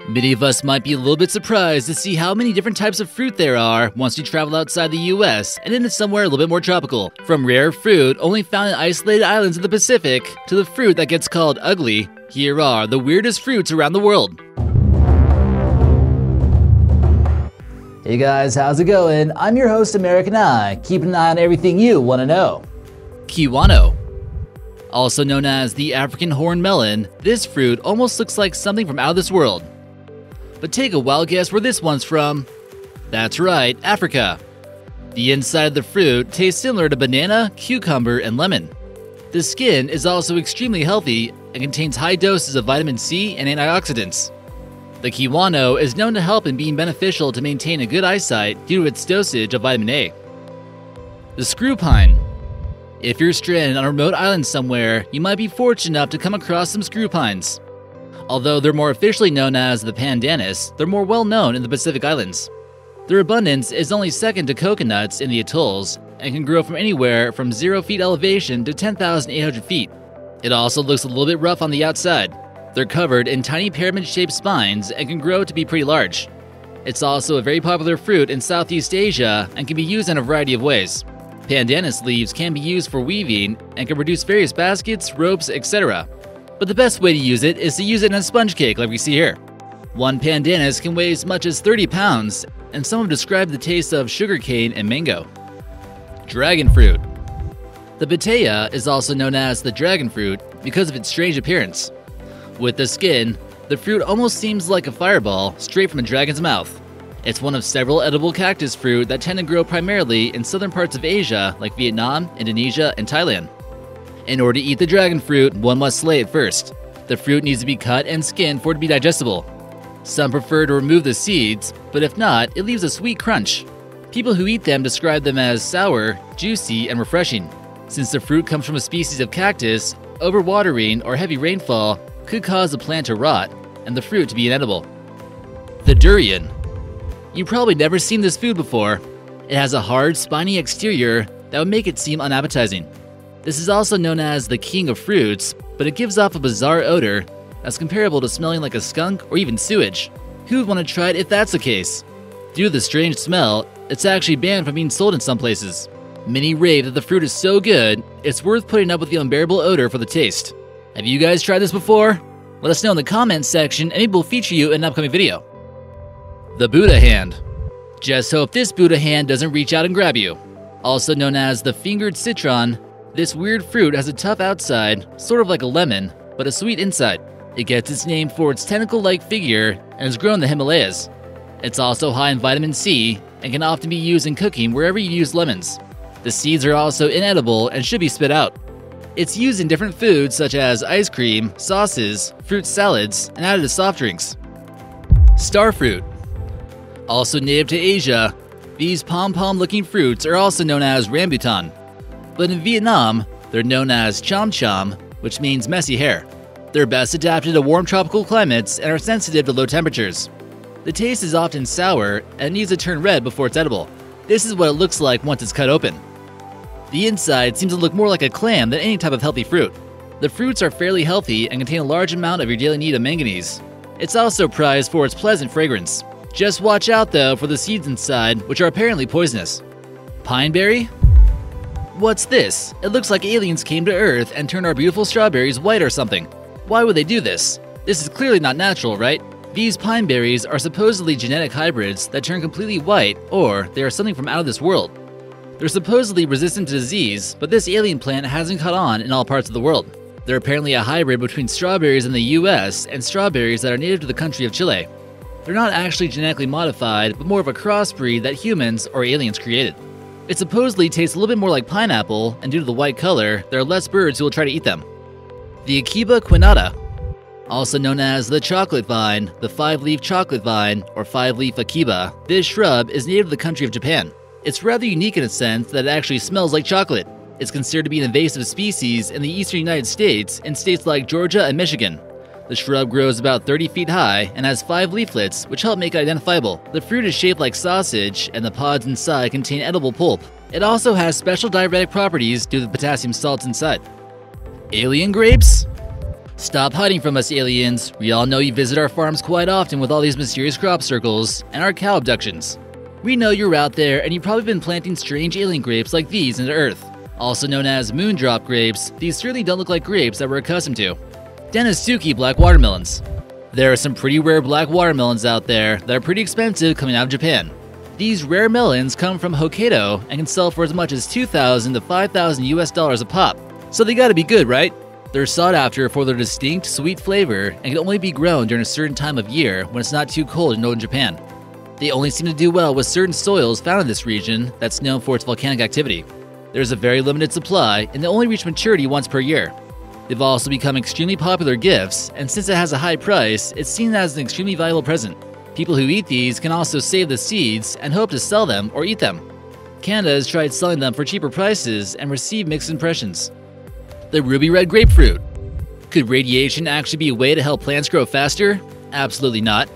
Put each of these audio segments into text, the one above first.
Many of us might be a little bit surprised to see how many different types of fruit there are once you travel outside the US and into somewhere a little bit more tropical. From rare fruit only found in isolated islands of the Pacific to the fruit that gets called ugly, here are the weirdest fruits around the world. Hey guys, how's it going? I'm your host, American Eye, keeping an eye on everything you want to know. Kiwano. Also known as the African horned melon, this fruit almost looks like something from out of this world. But take a wild guess where this one's from. That's right, Africa. The inside of the fruit tastes similar to banana, cucumber, and lemon. The skin is also extremely healthy and contains high doses of vitamin C and antioxidants. The Kiwano is known to help in being beneficial to maintain a good eyesight due to its dosage of vitamin A. The screw pine. If you're stranded on a remote island somewhere, you might be fortunate enough to come across some screw pines. Although they're more officially known as the Pandanus, they're more well known in the Pacific Islands. Their abundance is only second to coconuts in the atolls and can grow from anywhere from 0 feet elevation to 10,800 feet. It also looks a little bit rough on the outside. They're covered in tiny pyramid-shaped spines and can grow to be pretty large. It's also a very popular fruit in Southeast Asia and can be used in a variety of ways. Pandanus leaves can be used for weaving and can produce various baskets, ropes, etc. But the best way to use it is to use it in a sponge cake like we see here. One pandanus can weigh as much as 30 pounds, and some have described the taste of sugarcane and mango. Dragon fruit. The pitaya is also known as the dragon fruit because of its strange appearance. With the skin, the fruit almost seems like a fireball straight from a dragon's mouth. It's one of several edible cactus fruit that tend to grow primarily in southern parts of Asia like Vietnam, Indonesia, and Thailand. In order to eat the dragon fruit, one must slay it first. The fruit needs to be cut and skinned for it to be digestible. Some prefer to remove the seeds, but if not, it leaves a sweet crunch. People who eat them describe them as sour, juicy, and refreshing. Since the fruit comes from a species of cactus, overwatering or heavy rainfall could cause the plant to rot and the fruit to be inedible. The durian. You've probably never seen this food before. It has a hard, spiny exterior that would make it seem unappetizing. This is also known as the king of fruits, but it gives off a bizarre odor that's comparable to smelling like a skunk or even sewage. Who would want to try it if that's the case? Due to the strange smell, it's actually banned from being sold in some places. Many rave that the fruit is so good, it's worth putting up with the unbearable odor for the taste. Have you guys tried this before? Let us know in the comments section and maybe we'll feature you in an upcoming video. The Buddhahand. Just hope this Buddhahand doesn't reach out and grab you. Also known as the fingered citron, this weird fruit has a tough outside, sort of like a lemon, but a sweet inside. It gets its name for its tentacle-like figure and is grown in the Himalayas. It's also high in vitamin C and can often be used in cooking wherever you use lemons. The seeds are also inedible and should be spit out. It's used in different foods such as ice cream, sauces, fruit salads, and added to soft drinks. Starfruit. Also native to Asia, these pom-pom looking fruits are also known as rambutan. But in Vietnam, they're known as chom chom, which means messy hair. They're best adapted to warm tropical climates and are sensitive to low temperatures. The taste is often sour and needs to turn red before it's edible. This is what it looks like once it's cut open. The inside seems to look more like a clam than any type of healthy fruit. The fruits are fairly healthy and contain a large amount of your daily need of manganese. It's also prized for its pleasant fragrance. Just watch out though for the seeds inside, which are apparently poisonous. Pineberry? What's this? It looks like aliens came to Earth and turned our beautiful strawberries white or something. Why would they do this? This is clearly not natural, right? These pine berries are supposedly genetic hybrids that turn completely white, or they are something from out of this world. They're supposedly resistant to disease, but this alien plant hasn't caught on in all parts of the world. They're apparently a hybrid between strawberries in the US and strawberries that are native to the country of Chile. They're not actually genetically modified, but more of a crossbreed that humans or aliens created. It supposedly tastes a little bit more like pineapple, and due to the white color, there are less birds who will try to eat them. The Akiba quinata. Also known as the chocolate vine, the five-leaf chocolate vine, or five-leaf akiba, this shrub is native to the country of Japan. It's rather unique in a sense that it actually smells like chocolate. It's considered to be an invasive species in the eastern United States in states like Georgia and Michigan. The shrub grows about 30 feet high and has 5 leaflets, which help make it identifiable. The fruit is shaped like sausage, and the pods inside contain edible pulp. It also has special diuretic properties due to the potassium salts inside. Alien grapes? Stop hiding from us, aliens. We all know you visit our farms quite often with all these mysterious crop circles and our cow abductions. We know you're out there, and you've probably been planting strange alien grapes like these into Earth. Also known as moondrop grapes, these certainly don't look like grapes that we're accustomed to. Denisuke black watermelons. There are some pretty rare black watermelons out there that are pretty expensive coming out of Japan. These rare melons come from Hokkaido and can sell for as much as $2,000 to $5,000 a pop. So they gotta be good, right? They're sought after for their distinct, sweet flavor and can only be grown during a certain time of year when it's not too cold in northern Japan. They only seem to do well with certain soils found in this region that's known for its volcanic activity. There's a very limited supply and they only reach maturity once per year. They've also become extremely popular gifts, and since it has a high price, it's seen as an extremely valuable present. People who eat these can also save the seeds and hope to sell them or eat them. Canada has tried selling them for cheaper prices and received mixed impressions. The ruby red grapefruit. Could radiation actually be a way to help plants grow faster? Absolutely not.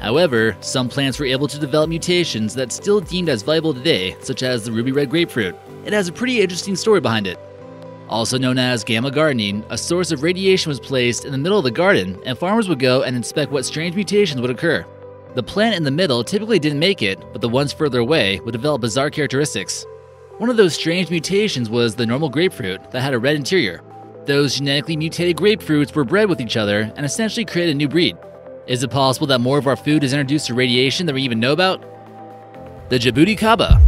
However, some plants were able to develop mutations that's still deemed as valuable today, such as the ruby red grapefruit. It has a pretty interesting story behind it. Also known as gamma gardening, a source of radiation was placed in the middle of the garden, and farmers would go and inspect what strange mutations would occur. The plant in the middle typically didn't make it, but the ones further away would develop bizarre characteristics. One of those strange mutations was the normal grapefruit that had a red interior. Those genetically mutated grapefruits were bred with each other and essentially created a new breed. Is it possible that more of our food is introduced to radiation than we even know about? The Jabuticaba.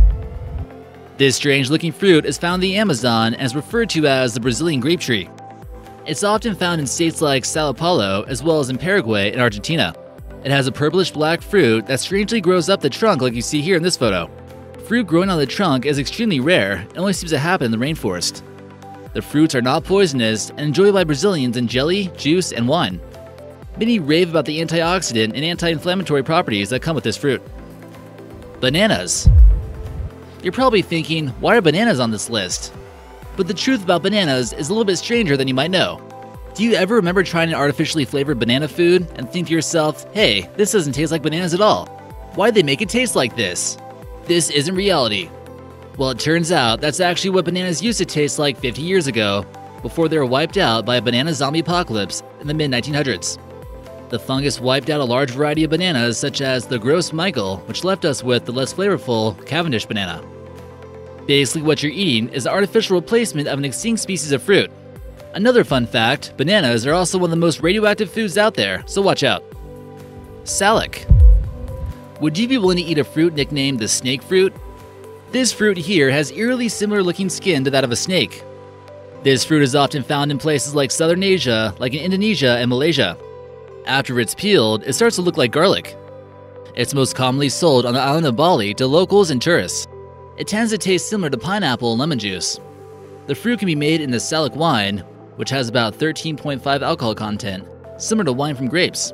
This strange-looking fruit is found in the Amazon and is referred to as the Brazilian grape tree. It's often found in states like Sao Paulo as well as in Paraguay and Argentina. It has a purplish-black fruit that strangely grows up the trunk like you see here in this photo. Fruit growing on the trunk is extremely rare and only seems to happen in the rainforest. The fruits are not poisonous and enjoyed by Brazilians in jelly, juice, and wine. Many rave about the antioxidant and anti-inflammatory properties that come with this fruit. Bananas. You're probably thinking, why are bananas on this list? But the truth about bananas is a little bit stranger than you might know. Do you ever remember trying an artificially flavored banana food and think to yourself, hey, this doesn't taste like bananas at all? Why'd they make it taste like this? This isn't reality. Well, it turns out that's actually what bananas used to taste like 50 years ago, before they were wiped out by a banana zombie apocalypse in the mid-1900s. The fungus wiped out a large variety of bananas such as the Gross Michael, which left us with the less flavorful Cavendish banana. Basically what you're eating is an artificial replacement of an extinct species of fruit. Another fun fact, bananas are also one of the most radioactive foods out there, so watch out. Salic. Would you be willing to eat a fruit nicknamed the snake fruit? This fruit here has eerily similar looking skin to that of a snake. This fruit is often found in places like Southern Asia, like in Indonesia and Malaysia. After it's peeled, it starts to look like garlic. It's most commonly sold on the island of Bali to locals and tourists. It tends to taste similar to pineapple and lemon juice. The fruit can be made into salic wine, which has about 13.5 alcohol content, similar to wine from grapes.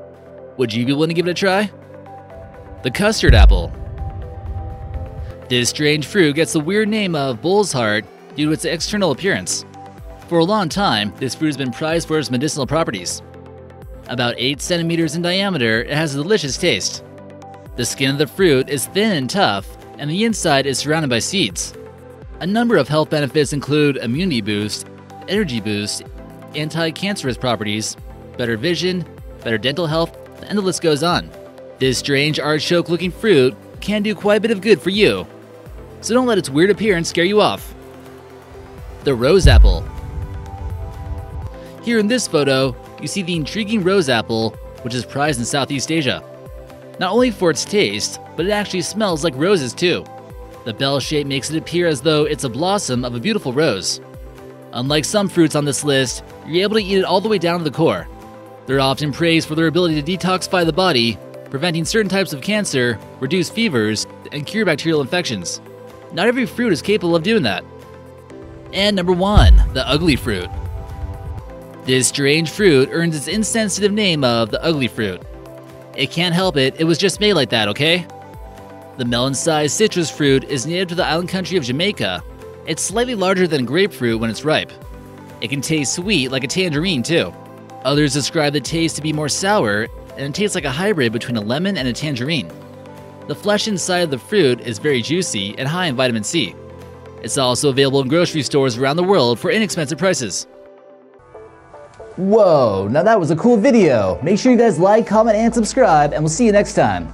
Would you be willing to give it a try? The custard apple. This strange fruit gets the weird name of bull's heart due to its external appearance. For a long time, this fruit has been prized for its medicinal properties. About 8 centimeters in diameter, it has a delicious taste. The skin of the fruit is thin and tough, and the inside is surrounded by seeds. A number of health benefits include immunity boost, energy boost, anti-cancerous properties, better vision, better dental health, and the list goes on. This strange artichoke-looking fruit can do quite a bit of good for you, so don't let its weird appearance scare you off. The rose apple. Here in this photo, you see the intriguing rose apple, which is prized in Southeast Asia. Not only for its taste, but it actually smells like roses too. The bell shape makes it appear as though it's a blossom of a beautiful rose. Unlike some fruits on this list, you're able to eat it all the way down to the core. They're often praised for their ability to detoxify the body, preventing certain types of cancer, reduce fevers, and cure bacterial infections. Not every fruit is capable of doing that. And number 1, the ugly fruit. This strange fruit earns its insensitive name of the ugly fruit. It can't help it, it was just made like that, okay? The melon-sized citrus fruit is native to the island country of Jamaica. It's slightly larger than grapefruit when it's ripe. It can taste sweet like a tangerine too. Others describe the taste to be more sour, and it tastes like a hybrid between a lemon and a tangerine. The flesh inside of the fruit is very juicy and high in vitamin C. It's also available in grocery stores around the world for inexpensive prices. Whoa, now that was a cool video. Make sure you guys like, comment, and subscribe, and we'll see you next time.